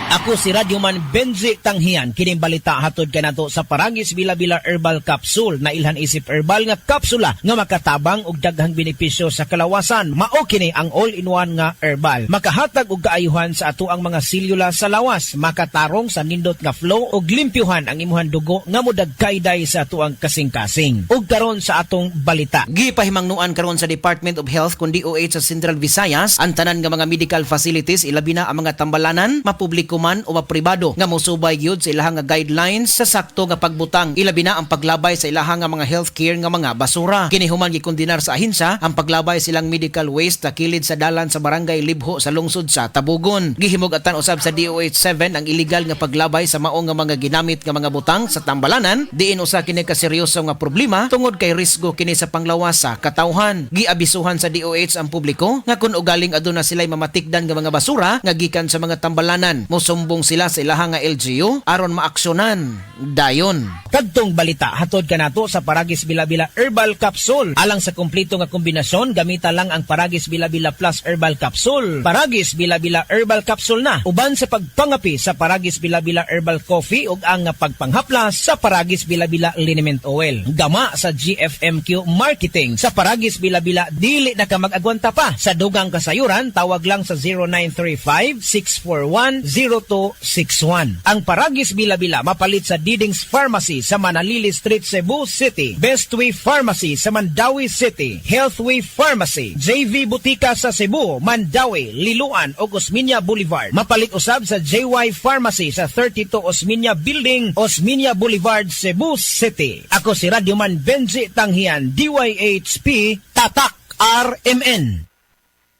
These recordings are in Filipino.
Ako si Radyoman Benji Tanghian. Kining balita hatod kanato sa Paragis Bila-Bila Herbal Capsule na ilhan isip herbal nga kapsula nga makatabang og daghang benepisyo sa kalawasan. Mao kini ang all-in-one nga herbal. Makahatag og kaayuhan sa ato ang mga selula sa lawas, makatarong sa nindot nga flow og limpyuhan ang imuhang dugo nga modagkayday sa ato ang kasing-kasing. Ug karon sa atong balita. Gipahimangnuan karon sa Department of Health kun DOH sa Central Visayas ang tanan nga mga medical facilities ilabi na ang mga tambalanan, mapubliko man o mapribado nga mosubay gyud sa ilahang nga guidelines sa sakto nga pagbutang ilabi na ang paglabay sa ilahang nga mga healthcare nga mga basura. Kini human gikondinar sa ahensya ang paglabay silang medical waste sa kilid sa dalan sa barangay Libho sa lungsod sa Tabugon. Gihimug-atan usab sa DOH 7 ang illegal nga paglabay sa mao nga mga ginamit nga mga butang sa tambalanan. Diin usa kini ka seryoso nga problema tungod kay risgo kini sa panglawas sa katawhan. Giabisuhan sa DOH ang publiko nga kun ugaling aduna sila'y mamatikdan nga mga basura nga gikan sa mga tambalanan, mosumbong sila sa ilahang nga LGU aron maaksyonan dayon. Kadtong balita hatod kanato sa Paragis Bila-Bila Herbal Capsule. Alang sa kumpleto nga kombinasyon, gamita lang ang Paragis Bila-Bila Plus Herbal Capsule. Paragis Bila-Bila Herbal Capsule na uban sa pagpangapi sa Paragis Bila-Bila Herbal Coffee ug ang pagpanghaplas sa Paragis Bila-Bila Liniment Oil. Gama sa GFMQ Marketing sa Paragis Bila-Bila dili na ka mag-agwanta pa. Sa dugang kasayuran, tawag lang sa 0935-641-0261. Ang Paragis Bila-Bila mapalit sa Diding's Pharmacy sa Manalili Street, Cebu City, Bestway Pharmacy sa Mandawi City, Healthway Pharmacy, JV Butika sa Cebu, Mandawi, Liloan ug Osmeña Boulevard. Mapalit usab sa JY Pharmacy sa 32 Osmeña Building, Osmeña Boulevard, Cebu City. Ako si Radyoman Benji Tanghian, DYHP Tatak RMN.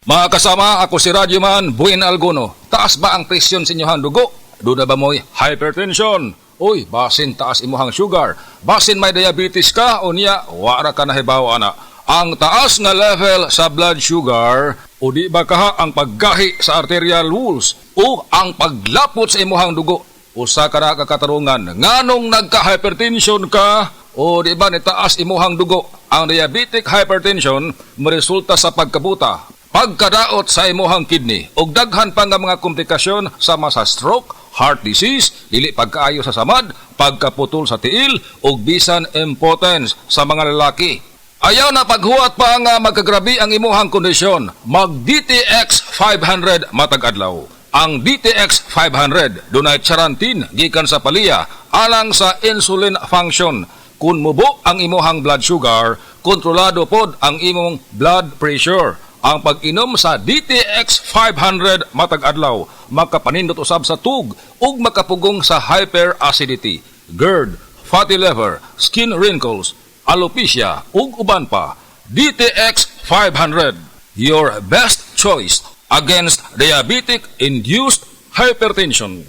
Mga kasama, ako si Radyoman Buin Alguno. Taas ba ang presyon sa inyong dugo? Duda ba mo'y hypertension? Uy, basin taas imuhang sugar. Basin may diabetes ka o niya, wara ka nahibaw ana. Ang taas nga level sa blood sugar o di ba kaha ang paggahi sa arterial walls o ang paglapot sa imuhang dugo. Usa ka na kakatarungan, nganong nagka-hypertension ka o di ba nitaas imuhang dugo. Ang diabetic hypertension maresulta sa pagkabuta, pagkadaot sa imuhang kidney ug daghan pa nga mga komplikasyon sama sa stroke, heart disease, dili pagkaayo sa samad, pagkaputol sa tiil ug bisan impotence sa mga lalaki. Ayaw na paghuwat pa nga magkagrabi ang imuhang kondisyon. Mag DTX 500 matag adlaw. Ang DTX 500 dunay charantin gikan sa palya alang sa insulin function. Kun mubo ang imuhang blood sugar, kontrolado pod ang imong blood pressure. Ang pag-inom sa DTX 500 matag adlaw makapanindot usab sa tug ug makapugong sa hyperacidity, GERD, fatty liver, skin wrinkles, alopecia ug uban pa. DTX 500, your best choice against diabetic induced hypertension.